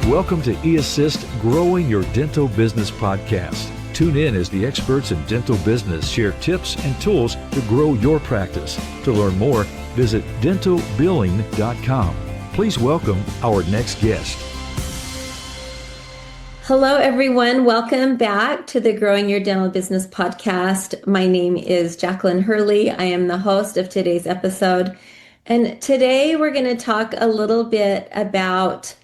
Welcome to eAssist Growing Your Dental Business podcast. Tune in as the experts in dental business share tips and tools to grow your practice. To learn more, visit dentalbilling.com. Please welcome our next guest. Hello, everyone. Welcome back to the Growing Your Dental Business podcast. My name is Jacquelyn Hurley. I am the host of today's episode. And today we're going to talk a little bit about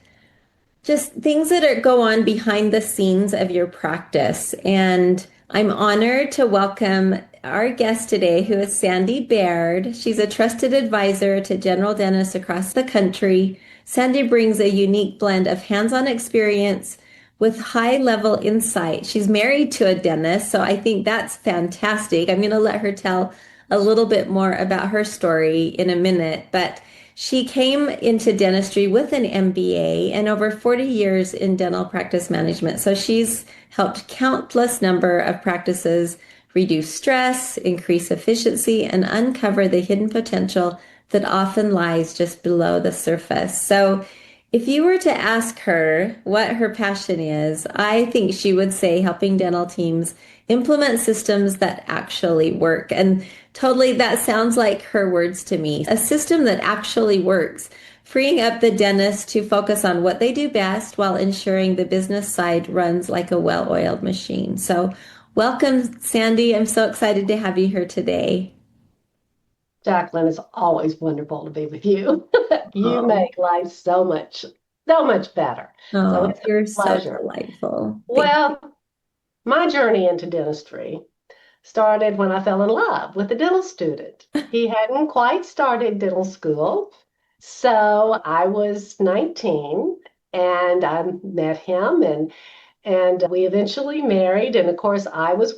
just things that go on behind the scenes of your practice. And I'm honored to welcome our guest today, who is Sandy Baird. She's a trusted advisor to general dentists across the country. Sandy brings a unique blend of hands-on experience with high-level insight. She's married to a dentist, so I think that's fantastic. I'm going to let her tell a little bit more about her story in a minute, but she came into dentistry with an MBA and over 40 years in dental practice management. So she's helped countless number of practices reduce stress, increase efficiency, and uncover the hidden potential that often lies just below the surface. So if you were to ask her what her passion is, I think she would say helping dental teams implement systems that actually work. And totally, that sounds like her words to me. A system that actually works, freeing up the dentist to focus on what they do best while ensuring the business side runs like a well-oiled machine. So welcome, Sandy. I'm so excited to have you here today. Jacquelyn, it's always wonderful to be with you. You make life so much better. Oh, so you're so delightful. Well, my journey into dentistry started when I fell in love with a dental student. He hadn't quite started dental school, so I was 19 and I met him and we eventually married. And of course, I was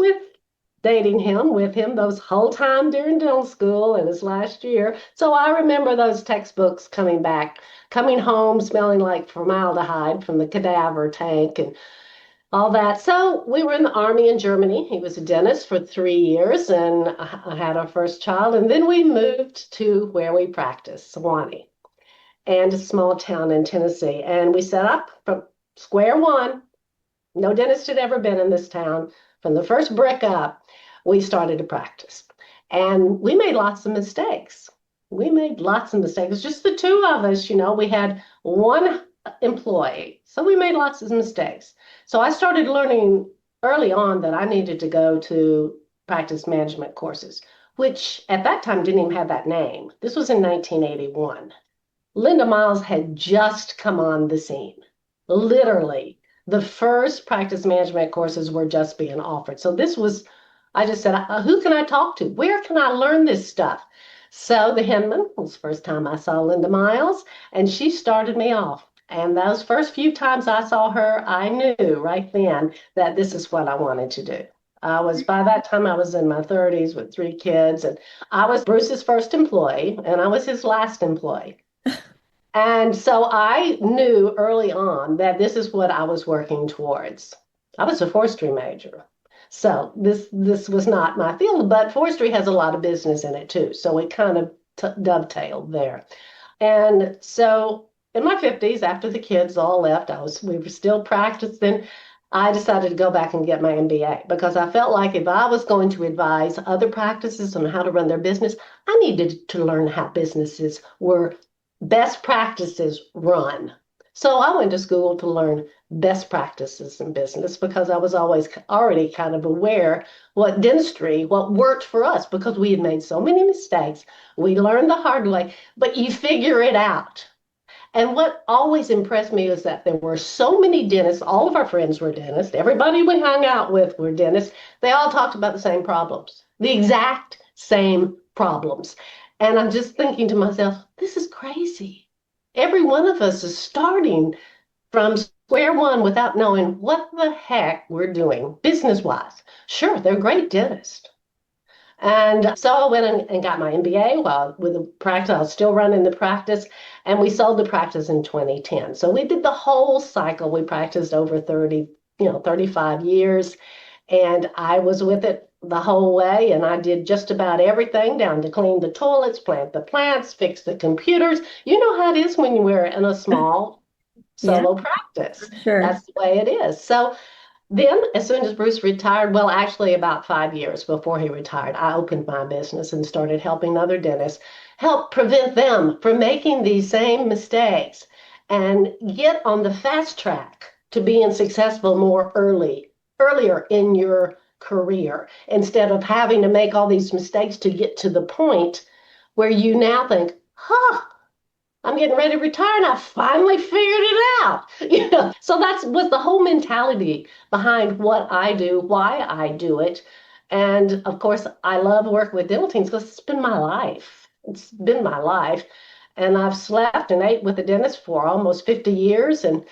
dating him with him those whole time during dental school and his last year. So I remember those textbooks coming home smelling like formaldehyde from the cadaver tank and all that. So we were in the Army in Germany. He was a dentist for 3 years and I had our first child. And then we moved to where we practice, Sewanee, and a small town in Tennessee. And we set up from square one. No dentist had ever been in this town. From the first brick up, we started to practice. And we made lots of mistakes. Just the two of us, we had one employee. So we made lots of mistakes. So I started learning early on that I needed to go to practice management courses, which at that time didn't even have that name. This was in 1981. Linda Miles had just come on the scene. Literally, the first practice management courses were just being offered. So I just said, who can I talk to? Where can I learn this stuff? So the Hinman was the first time I saw Linda Miles, and she started me off. And those first few times I saw her, I knew right then that this is what I wanted to do. By that time, I was in my 30s with 3 kids, and I was Bruce's first employee, and I was his last employee. And so I knew early on that this is what I was working towards. I was a forestry major. So this was not my field, but forestry has a lot of business in it too. So it kind of dovetailed there. And so in my 50s, after the kids all left, we were still practicing. I decided to go back and get my MBA because I felt like if I was going to advise other practices on how to run their business, I needed to learn how businesses were best practices run. So I went to school to learn best practices in business because I was already kind of aware what worked for us because we had made so many mistakes. We learned the hard way, but you figure it out. And what always impressed me was that there were so many dentists. All of our friends were dentists. Everybody we hung out with were dentists. They all talked about the same problems, the exact same problems. And I'm just thinking to myself, this is crazy. Every one of us is starting from square one without knowing what the heck we're doing business-wise. Sure, they're great dentists. And so I went and got my MBA with the practice. I was still running the practice, and we sold the practice in 2010. So we did the whole cycle. We practiced over 35 years, and I was with it the whole way, and I did just about everything down to clean the toilets, plant the plants, fix the computers. You know how it is when you were in a small Yeah, solo practice. sure. That's the way it is. So then, as soon as Bruce retired, well, actually, about 5 years before he retired, I opened my business and started helping other dentists help prevent them from making these same mistakes and get on the fast track to being successful earlier in your career, instead of having to make all these mistakes to get to the point where you now think, huh, I'm getting ready to retire and I finally figured it out. So that's was the whole mentality behind what I do, why I do it. And of course, I love working with dental teams because it's been my life. It's been my life. And I've slept and ate with a dentist for almost 50 years, and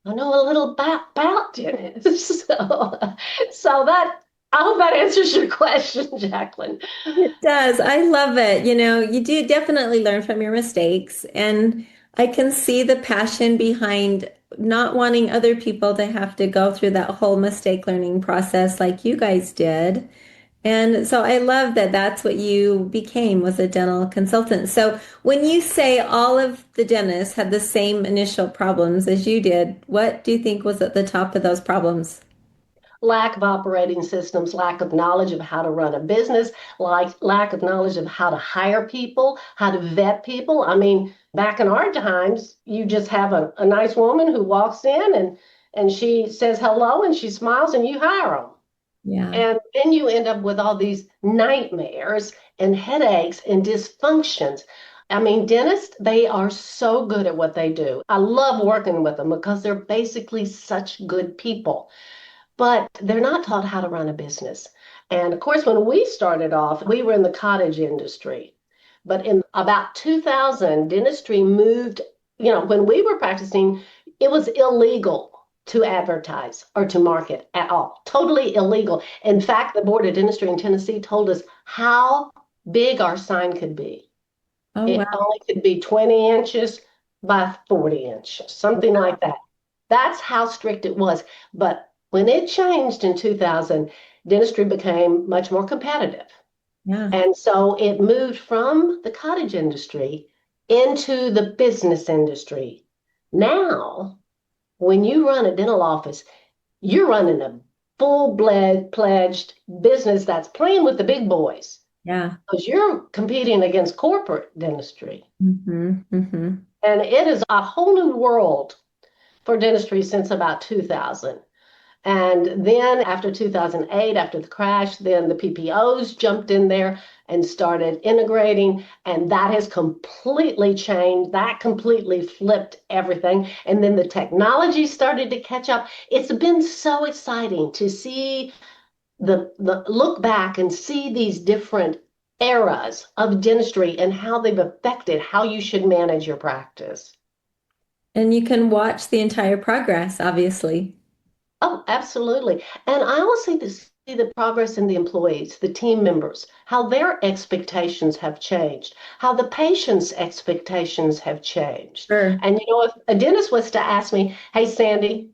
I know a little about dentists. So that I hope that answers your question, Jacqueline. It does. I love it. You do definitely learn from your mistakes, and I can see the passion behind not wanting other people to have to go through that whole mistake learning process like you guys did. And so I love that that's what you became, was a dental consultant. So when you say all of the dentists had the same initial problems as you did, what do you think was at the top of those problems? Lack of operating systems, lack of knowledge of how to run a business, like lack of knowledge of how to hire people, how to vet people. I mean, back in our times, you just have a nice woman who walks in and she says hello and she smiles and you hire them. Yeah. And then you end up with all these nightmares and headaches and dysfunctions. I mean, dentists, they are so good at what they do. I love working with them because they're basically such good people, but they're not taught how to run a business. And of course, when we started off, we were in the cottage industry. But in about 2000, dentistry moved, when we were practicing, it was illegal to advertise or to market at all. Totally illegal. In fact, the Board of Dentistry in Tennessee told us how big our sign could be. Oh, It wow. only could be 20 inches by 40 inches, something like that. That's how strict it was. But when it changed in 2000, dentistry became much more competitive. Yeah. And so it moved from the cottage industry into the business industry. Now, when you run a dental office, you're running a full-fledged business that's playing with the big boys Yeah. because you're competing against corporate dentistry. Mm-hmm. And it is a whole new world for dentistry since about 2000. And then after 2008, after the crash, then the PPOs jumped in there and started integrating. And that has completely changed. That completely flipped everything. And then the technology started to catch up. It's been so exciting to see the look back and see these different eras of dentistry and how they've affected how you should manage your practice. And you can watch the entire progress, obviously. Oh, absolutely. And I also see the progress in the employees, the team members, how their expectations have changed, how the patient's expectations have changed. Sure. And if a dentist was to ask me, hey, Sandy,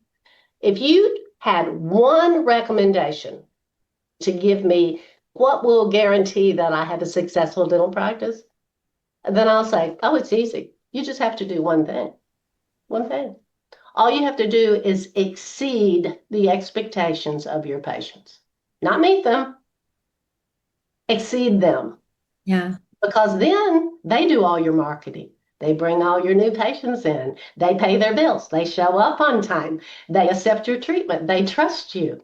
if you had one recommendation to give me, what will guarantee that I have a successful dental practice? Then I'll say, oh, it's easy. You just have to do one thing. One thing. All you have to do is exceed the expectations of your patients. Not meet them, exceed them. Yeah. Because then they do all your marketing. They bring all your new patients in. They pay their bills. They show up on time. They accept your treatment. They trust you.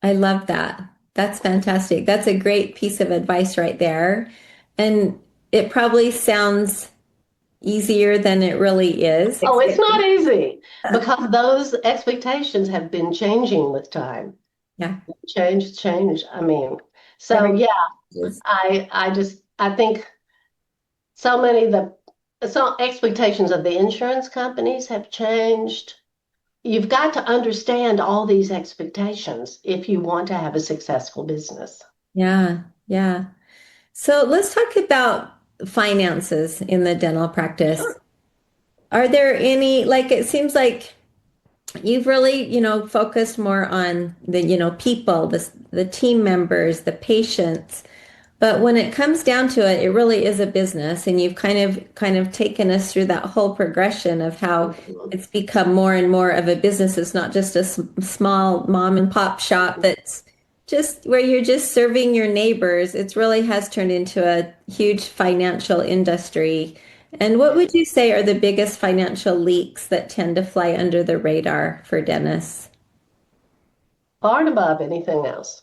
I love that. That's fantastic. That's a great piece of advice right there. And it probably sounds easier than it really is. Oh, it's not easy because those expectations have been changing with time. Yeah. Change. I mean, so Every yeah, I think so many so expectations of the insurance companies have changed. You've got to understand all these expectations if you want to have a successful business. Yeah. Yeah. So let's talk about finances in the dental practice. Sure. Are there any, like, it seems like you've really, focused more on the, people, the team members, the patients. But when it comes down to it, it really is a business, and you've kind of taken us through that whole progression of how Mhm. it's become more and more of a business. It's not just a small mom and pop shop that's just where you're just serving your neighbors. It really has turned into a huge financial industry. And what would you say are the biggest financial leaks that tend to fly under the radar for dentists? Far and above anything else.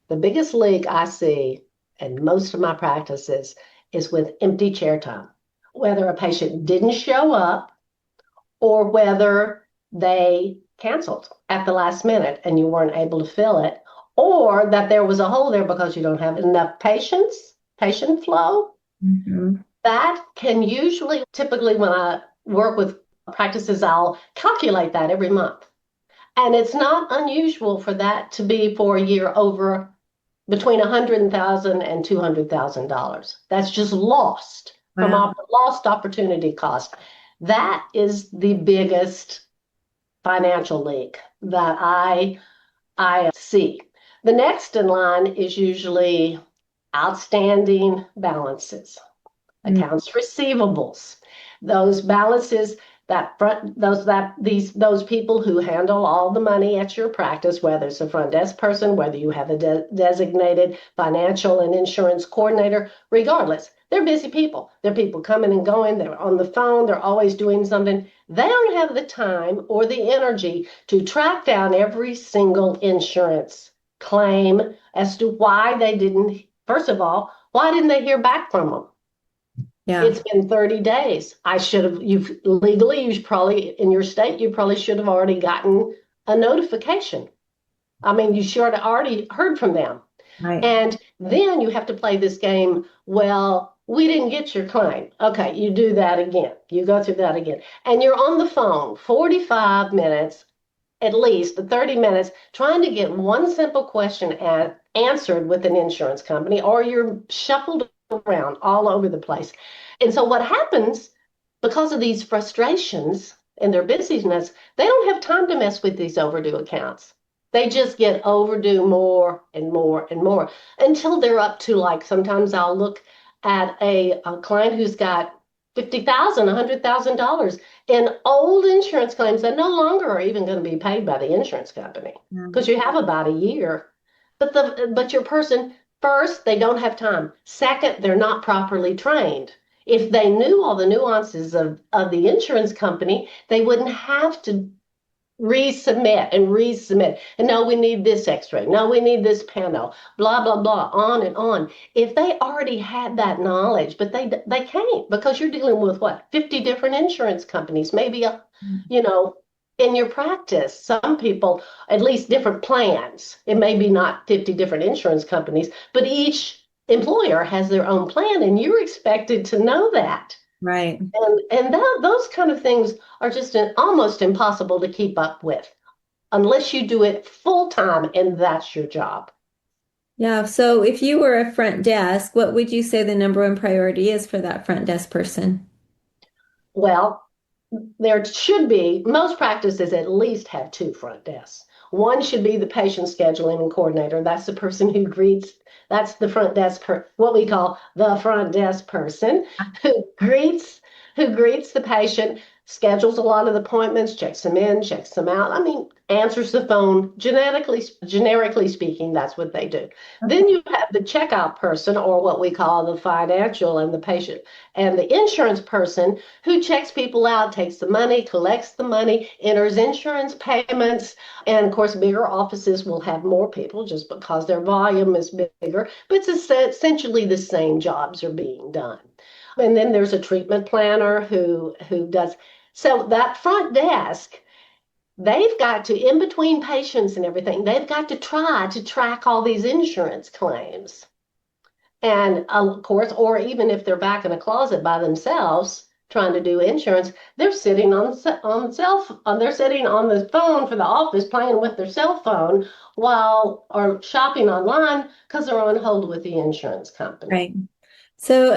The biggest leak I see in most of my practices is with empty chair time. Whether a patient didn't show up or whether they canceled at the last minute and you weren't able to fill it, or that there was a hole there because you don't have enough patients, patient flow. Mhm. That can usually, typically, when I work with practices, I'll calculate that every month. And it's not unusual for that to be for a year over between $100,000 and $200,000. That's just lost from Wow. lost opportunity cost. That is the biggest financial leak that I see. The next in line is usually outstanding balances, accounts receivables, those balances that front those people who handle all the money at your practice, whether it's a front desk person, whether you have a designated financial and insurance coordinator, regardless, they're busy people. They're people coming and going. They're on the phone. They're always doing something. They don't have the time or the energy to track down every single insurance claim as to why they didn't. First of all, why didn't they hear back from them? Yeah. It's been 30 days. You've legally, you probably, in your state, you probably should have already gotten a notification. I mean, you should have already heard from them. Right. And then you have to play this game. Well, we didn't get your claim. Okay, you do that again. You go through that again. And you're on the phone 45 minutes, at least 30 minutes, trying to get one simple question answered with an insurance company, or you're shuffled around all over the place. And so what happens because of these frustrations and their busyness, they don't have time to mess with these overdue accounts. They just get overdue more and more and more until they're up to, like, sometimes I'll look at a client who's got $50,000, $100,000 in old insurance claims that no longer are even going to be paid by the insurance company Yeah. because you have about a year. But your person, first, they don't have time. Second, they're not properly trained. If they knew all the nuances of the insurance company, they wouldn't have to resubmit and resubmit. And no, we need this x-ray. No, we need this panel, blah, blah, blah, on and on. If they already had that knowledge, but they can't because you're dealing with what, 50 different insurance companies, maybe you know, in your practice, some people, at least different plans. It may be not 50 different insurance companies, but each employer has their own plan, and you're expected to know that. Right. And those kind of things are just almost impossible to keep up with unless you do it full time and that's your job. Yeah. So if you were a front desk, what would you say the number one priority is for that front desk person? Well, there should be, most practices at least have two front desks. One should be the patient scheduling and coordinator. That's the person who greets, that's the front desk, what we call the front desk person who greets the patient, schedules a lot of the appointments, checks them in, checks them out. I mean, answers the phone. Generically speaking, that's what they do. Then you have the checkout person, or what we call the financial and the patient and the insurance person, who checks people out, takes the money, collects the money, enters insurance payments. And of course, bigger offices will have more people just because their volume is bigger, but it's essentially the same jobs are being done. And then there's a treatment planner who does. So that front desk, they've got to, in between patients and everything, they've got to try to track all these insurance claims. And of course, or even if they're back in a closet by themselves trying to do insurance, they're sitting they're sitting on the phone for the office playing with their cell phone while or shopping online because they're on hold with the insurance company. Right. So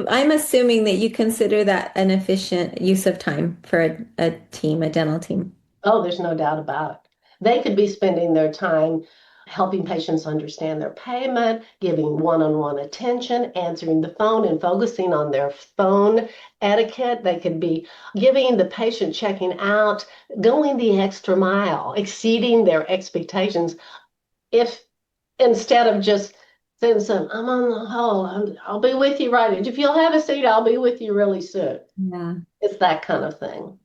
I'm assuming that you consider that an efficient use of time for a dental team. Oh, there's no doubt about it. They could be spending their time helping patients understand their payment, giving one-on-one attention, answering the phone and focusing on their phone etiquette. They could be giving the patient checking out, going the extra mile, exceeding their expectations. If instead of just saying something, I'm on the hold, I'll be with you right. If you'll have a seat, I'll be with you really soon. Yeah. It's that kind of thing.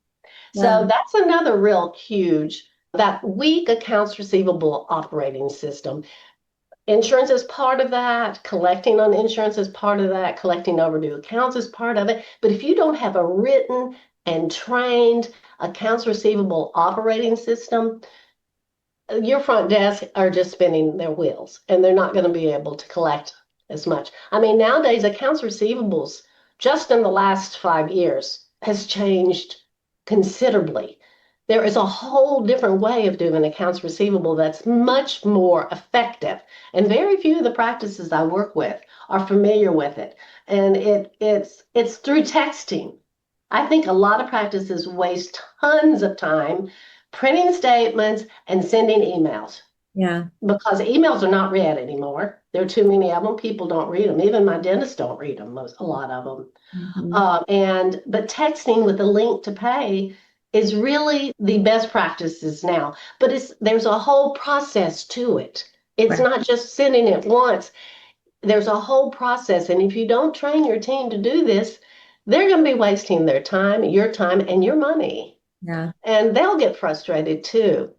Yeah. So that's another real huge, that weak accounts receivable operating system. Insurance is part of that. Collecting on insurance is part of that. Collecting overdue accounts is part of it. But if you don't have a written and trained accounts receivable operating system, your front desk are just spinning their wheels and they're not going to be able to collect as much. I mean, nowadays, accounts receivables, just in the last 5 years, has changed considerably. There is a whole different way of doing accounts receivable that's much more effective. And very few of the practices I work with are familiar with it. And it's through texting. I think a lot of practices waste tons of time printing statements and sending emails Yeah. because emails are not read anymore. There are too many of them. People don't read them. Even my dentists don't read them, a lot of them. But texting with a link to pay is really the best practices now. But there's a whole process to it. It's Right. not just sending it once. There's a whole process. And if you don't train your team to do this, they're going to be wasting their time, and your money. Yeah. And they'll get frustrated too.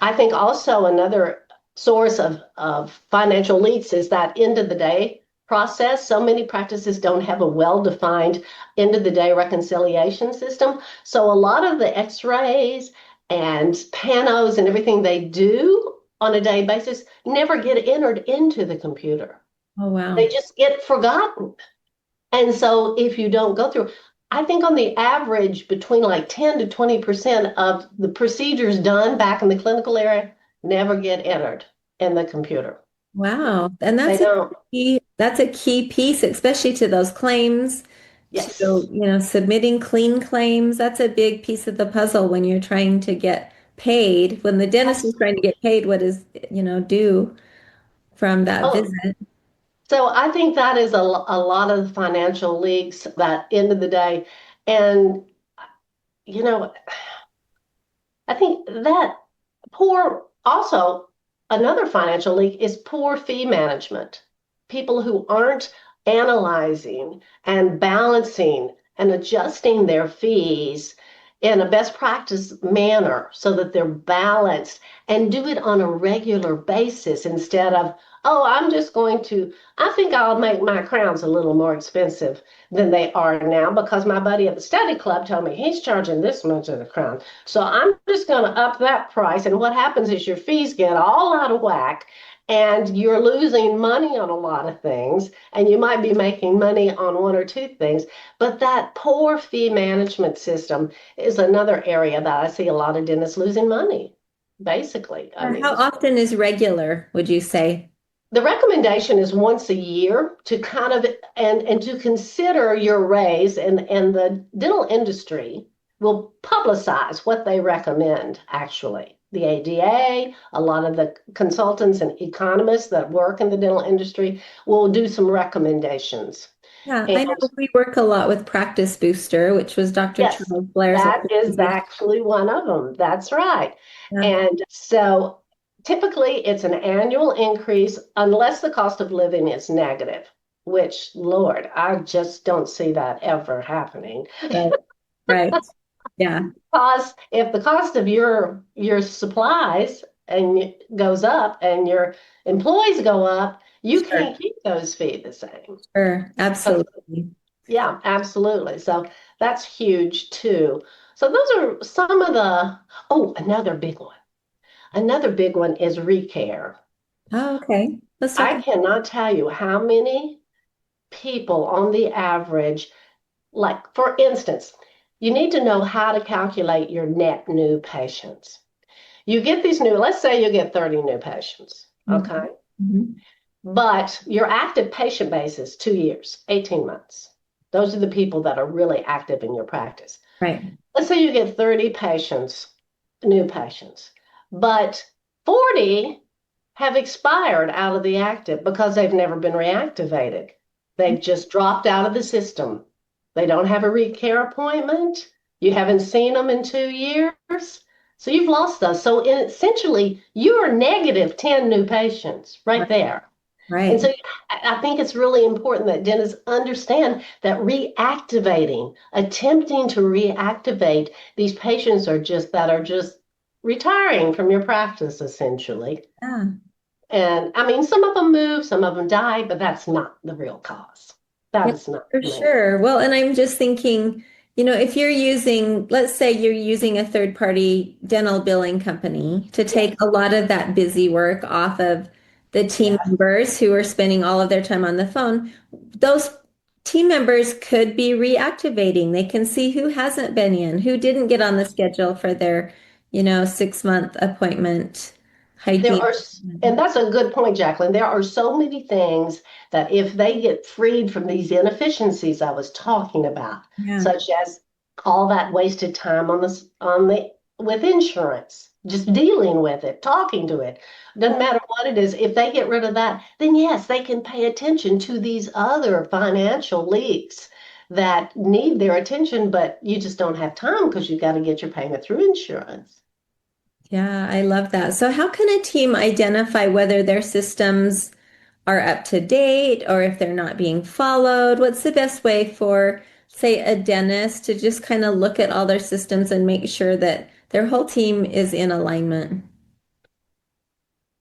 I think also another source of financial leaks is that end of the day process. So many practices don't have a well-defined end of the day reconciliation system. So a lot of the x-rays and panos and everything they do on a day basis never get entered into the computer. Oh, wow. They just get forgotten. And so if you don't go through, I think on the average, between like 10 to 20% of the procedures done back in the clinical area never get entered in the computer. Wow. And They don't. that's a key piece, especially to those claims, Yes. submitting clean claims. That's a big piece of the puzzle when you're trying to get paid, when the dentist is trying to get paid what is, due from that Oh, visit. so I think that is a lot of the financial leaks that end of the day. And, you know, I think that also another financial leak is poor fee management. People who aren't analyzing and balancing and adjusting their fees in a best practice manner so that they're balanced and do it on a regular basis instead of, oh, I think I'll make my crowns a little more expensive than they are now because my buddy at the study club told me he's charging this much of the crown. So I'm just going to up that price. And what happens is your fees get all out of whack and you're losing money on a lot of things, and you might be making money on one or two things. But that poor fee management system is another area that I see a lot of dentists losing money, basically. I mean, How often is regular, would you say? the recommendation is once a year to kind of and to consider your raise, and the dental industry will publicize what they recommend actually. The ADA, a lot of the consultants and economists that work in the dental industry will do some recommendations. Yeah, I And know we work a lot with Practice Booster, which was Dr. yes, Charles Blair's that is organization. actually one of them. That's right. Yeah. And so typically it's an annual increase unless the cost of living is negative, which, Lord, I just don't see that ever happening. Right. Right. Yeah. Because if the cost of your supplies goes up and your employees go up, you Sure. can't keep those fees the same. Sure. Absolutely. Yeah, absolutely. So that's huge too. So those are some of another big one. Another big one is recare. Oh, okay. Let's talk I about cannot tell you how many people on the average, like for instance, you need to know how to calculate your net new patients. You get let's say you get 30 new patients, okay? Mhm. But your active patient base is 2 years, 18 months. Those are the people that are really active in your practice. Right. Let's say you get 30 patients, new patients, but 40 have expired out of the active because they've never been reactivated. They've just dropped out of the system. They don't have a recare appointment. You haven't seen them in 2 years. So you've lost those. So essentially, you are negative 10 new patients right there. And Right. so I think it's really important that dentists understand that attempting to reactivate these patients are just retiring from your practice, essentially. Yeah. And I mean, some of them move, some of them die, but that's not the real cause. That Yeah, is not for the main. sure. Well, and I'm just thinking, if you're using, let's say you're using a third-party dental billing company to take Yes, a lot of that busy work off of the team yes. members who are spending all of their time on the phone, those team members could be reactivating. They can see who hasn't been in, who didn't get on the schedule for their, 6-month appointment There hygiene. are, and that's a good point, Jacqueline. There are so many things that if they get freed from these inefficiencies I was talking about, Yeah. such as all that wasted time on the with insurance, just dealing with it, talking to it, doesn't matter what it is. If they get rid of that, then yes, they can pay attention to these other financial leaks that need their attention, but you just don't have time because you got to get your payment through insurance. Yeah, I love that. So, how can a team identify whether their systems are up to date or if they're not being followed? What's the best way for, say, a dentist to just kind of look at all their systems and make sure that their whole team is in alignment?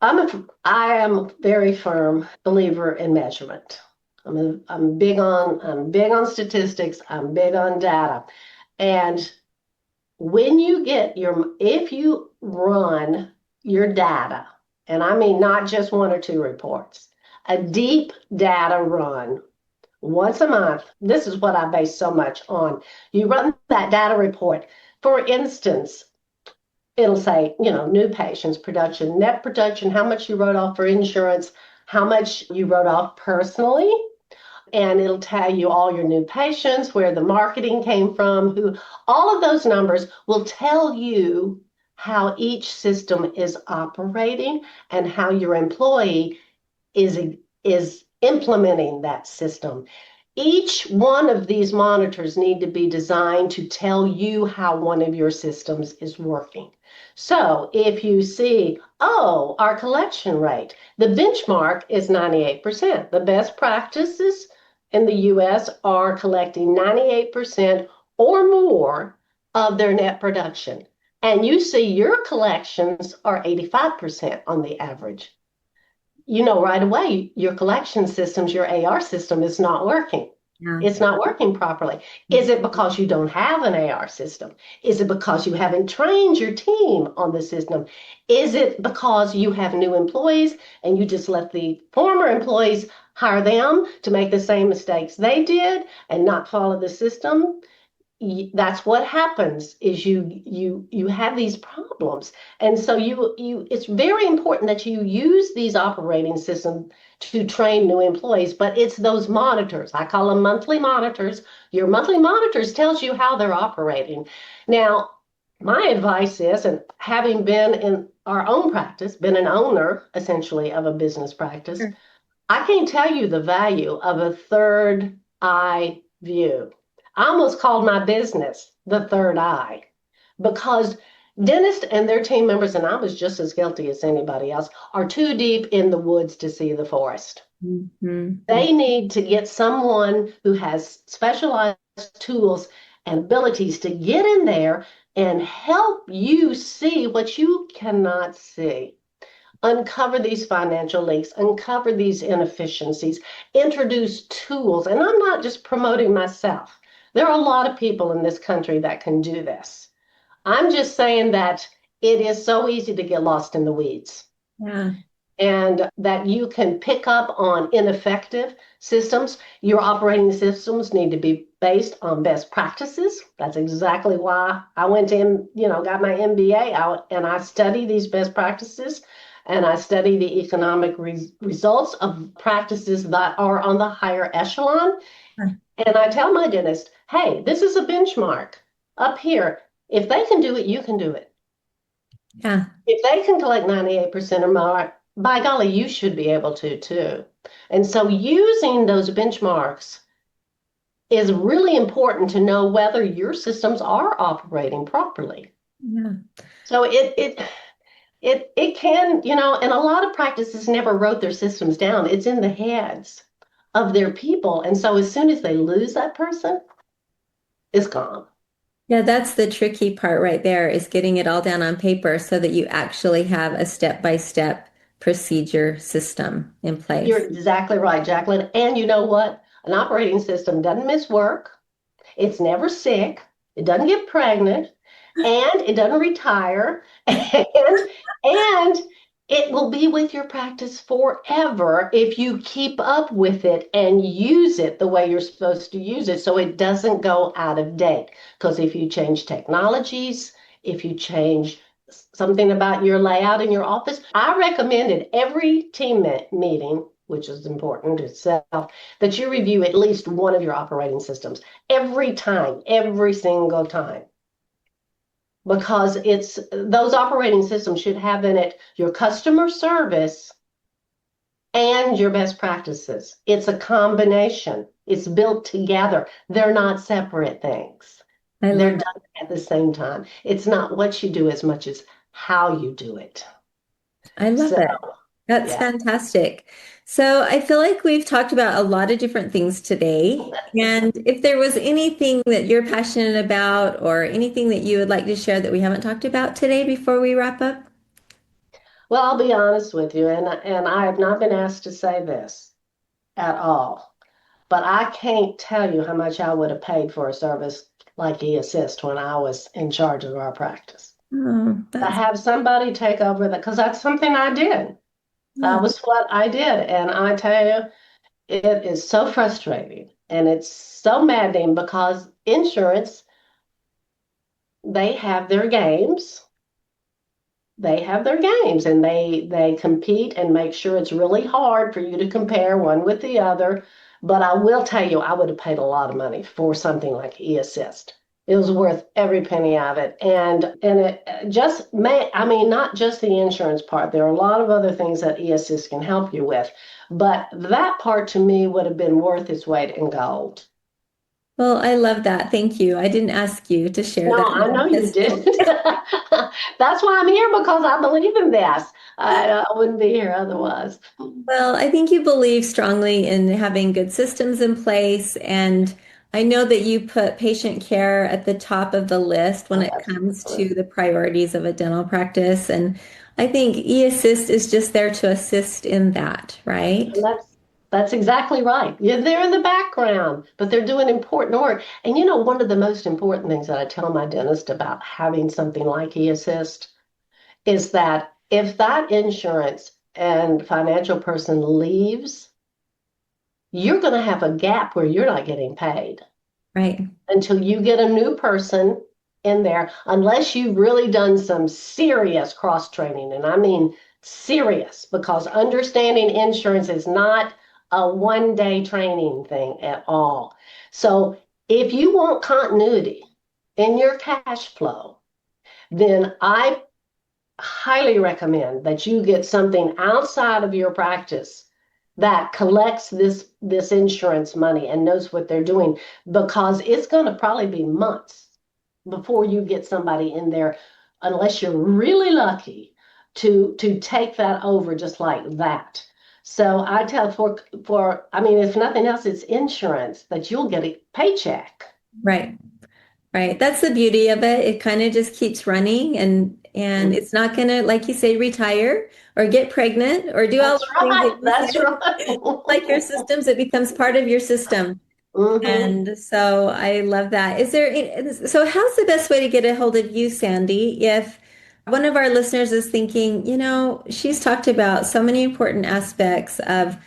I am a very firm believer in measurement. I'm big on statistics. I'm big on data. And if you run your data, and I mean not just one or two reports, a deep data run once a month, this is what I base so much on. You run that data report. For instance, it'll say, new patients production, net production, how much you wrote off for insurance, how much you wrote off personally, and it'll tell you all your new patients, where the marketing came from, all of those numbers will tell you how each system is operating and how your employee is implementing that system. Each one of these monitors need to be designed to tell you how one of your systems is working. So if you see, oh, our collection rate, the benchmark is 98%. The best practices in the US are collecting 98% or more of their net production. And you see your collections are 85% on the average. Right away, your collection systems, your AR system is not working. Yeah. It's not working properly. Is it because you don't have an AR system? Is it because you haven't trained your team on the system? Is it because you have new employees and you just let the former employees hire them to make the same mistakes they did and not follow the system? That's what happens is you have these problems. And so it's very important that you use these operating systems to train new employees, but it's those monitors. I call them monthly monitors. Your monthly monitors tells you how they're operating. Now, my advice is, and having been in our own practice, been an owner essentially of a business practice, Sure. I can't tell you the value of a third eye view. I almost called my business the third eye because dentists and their team members, and I was just as guilty as anybody else, are too deep in the woods to see the forest. Mhm. They need to get someone who has specialized tools and abilities to get in there and help you see what you cannot see. Uncover these financial leaks, uncover these inefficiencies, introduce tools. And I'm not just promoting myself. There are a lot of people in this country that can do this. I'm just saying that it is so easy to get lost in the weeds Yeah. and that you can pick up on ineffective systems. Your operating systems need to be based on best practices. That's exactly why I went in, got my MBA out and I study these best practices and I study the economic results of practices that are on the higher echelon. Sure. And I tell my dentist, hey, this is a benchmark up here. If they can do it, you can do it. Yeah. If they can collect 98% or more, by golly, you should be able to too. And so using those benchmarks is really important to know whether your systems are operating properly. Yeah. So it can, and a lot of practices never wrote their systems down. It's in the heads of their people. And so as soon as they lose that person, it's gone. Yeah, that's the tricky part right there is getting it all down on paper so that you actually have a step-by-step procedure system in You're place. exactly right, Jacqueline. And you know what? An operating system doesn't miss work. It's never sick. It doesn't get pregnant, and it doesn't retire, and it will be with your practice forever if you keep up with it and use it the way you're supposed to use it so it doesn't go out of date. Because if you change technologies, if you change something about your layout in your office, I recommended every team meeting, which is important itself, that you review at least one of your operating systems every time, every single time. Because it's those operating systems should have in it your customer service and your best practices. It's a combination. It's built together. They're not separate things. I They're love done at the same time. It's not what you do as much as how you do it. I love So, it. That's yeah. fantastic. So I feel like we've talked about a lot of different things today. And if there was anything that you're passionate about or anything that you would like to share that we haven't talked about today before we wrap up? Well, I'll be honest with you, and I have not been asked to say this at all, but I can't tell you how much I would have paid for a service like eAssist when I was in charge of our practice. Oh, To that's have somebody take over that, because that's something I did. yeah, That was what I did. And I tell you, it is so frustrating and it's so maddening because insurance, they have their games. They have their games and they compete and make sure it's really hard for you to compare one with the other. But I will tell you, I would have paid a lot of money for something like eAssist. It was worth every penny of it. And it just may, I mean, not just the insurance part. There are a lot of other things that eAssist can help you with. But that part to me would have been worth its weight in gold. well, I love that. Thank you. I didn't ask you to share No, that I know you because did. That's why I'm here because I believe in this. I wouldn't be here otherwise. well, I think you believe strongly in having good systems in place. And I know that you put patient care at the top of the list when Oh, it comes absolutely. to the priorities of a dental practice. And I think eAssist is just there to assist in that, right? And that's exactly right. Yeah, they're in the background, but they're doing important work. And one of the most important things that I tell my dentist about having something like eAssist is that if that insurance and financial person leaves, you're going to have a gap where you're not getting paid Right. until you get a new person in there, unless you've really done some serious cross training. And I mean serious, because understanding insurance is not a 1 day training thing at all. So if you want continuity in your cash flow, then I highly recommend that you get something outside of your practice that collects this insurance money and knows what they're doing, because it's going to probably be months before you get somebody in there, unless you're really lucky to take that over just like that. So I tell for I mean, if nothing else, it's insurance that you'll get a paycheck. Right. Right. That's the beauty of it. It kind of just keeps running and it's not gonna, like you say, retire or get pregnant or do all That's the things right. that you That's said. right. Like your systems, it becomes part of your system. Hmm. And so I love that. So how's the best way to get a hold of you, Sandy, if one of our listeners is thinking, she's talked about so many important aspects of,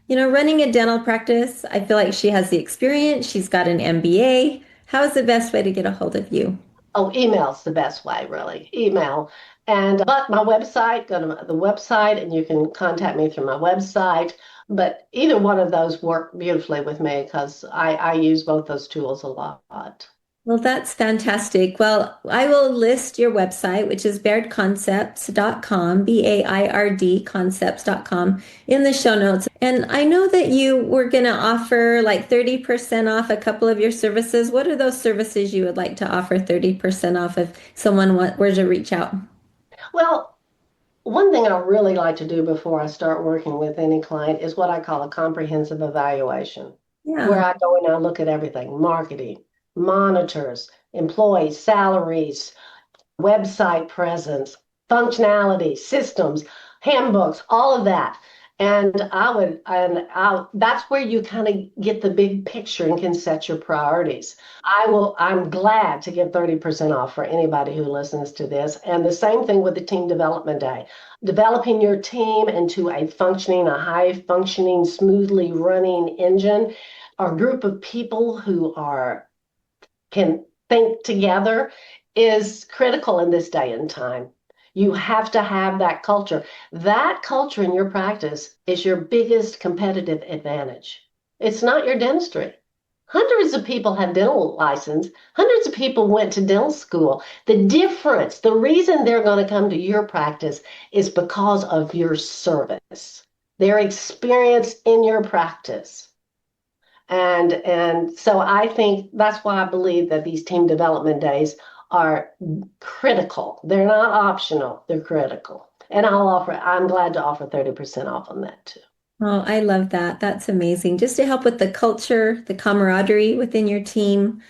running a dental practice. I feel like she has the experience, she's got an MBA. How is the best way to get a hold of you? Oh, email's the best way, really. Email. But my website, go to the website and you can contact me through my website. But either one of those work beautifully with me because I use both those tools a lot. Well, that's fantastic. Well, I will list your website, which is bairdconcepts.com, BAIRD concepts.com, in the show notes. And I know that you were going to offer like 30% off a couple of your services. What are those services you would like to offer 30% off if someone were to reach out? Well, one thing I really like to do before I start working with any client is what I call a comprehensive evaluation, where Yeah. I go and I look at everything, marketing, monitors, employee salaries, website presence, functionality, systems, handbooks, all of that. That's where you kind of get the big picture and can set your priorities. I'm glad to give 30% off for anybody who listens to this. And the same thing with the team development day. Developing your team into a high functioning, smoothly running engine, or group of people who can think together is critical in this day and time. You have to have that culture. That culture in your practice is your biggest competitive advantage. It's not your dentistry. Hundreds of people have dental license. Hundreds of people went to dental school. The difference, the reason they're going to come to your practice is because of your service, their experience in your practice. And so I think that's why I believe that these team development days are critical. They're not optional, they're critical. And I'm glad to offer 30% off on that too. Oh, I love that. That's amazing. Just to help with the culture, the camaraderie within your team,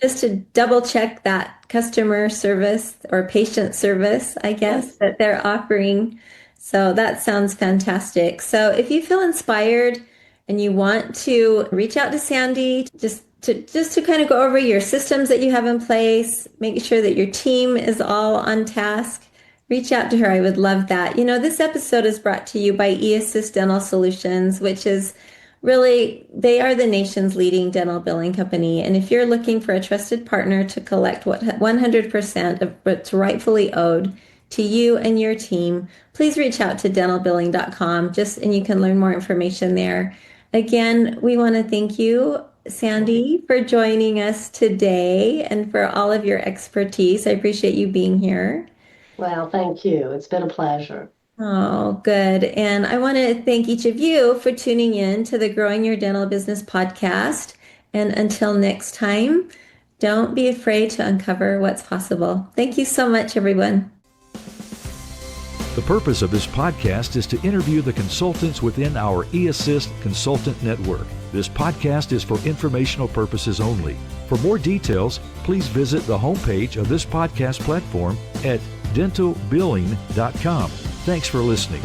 just to double check that customer service or patient service, I guess, that they're offering. So that sounds fantastic. So if you feel inspired and you want to reach out to Sandy, just to kind of go over your systems that you have in place, make sure that your team is all on task, reach out to her. I would love that. This episode is brought to you by eAssist Dental Solutions, which is really, they are the nation's leading dental billing company. And if you're looking for a trusted partner to collect 100% of what's rightfully owed to you and your team, please reach out to dentalbilling.com and you can learn more information there. Again, we want to thank you, Sandy, for joining us today and for all of your expertise. I appreciate you being here. Well, thank you. It's been a pleasure. Oh, good. And I want to thank each of you for tuning in to the Growing Your Dental Business podcast. And until next time, don't be afraid to uncover what's possible. Thank you so much, everyone. The purpose of this podcast is to interview the consultants within our eAssist Consultant Network. This podcast is for informational purposes only. For more details, please visit the homepage of this podcast platform at dentalbilling.com. Thanks for listening.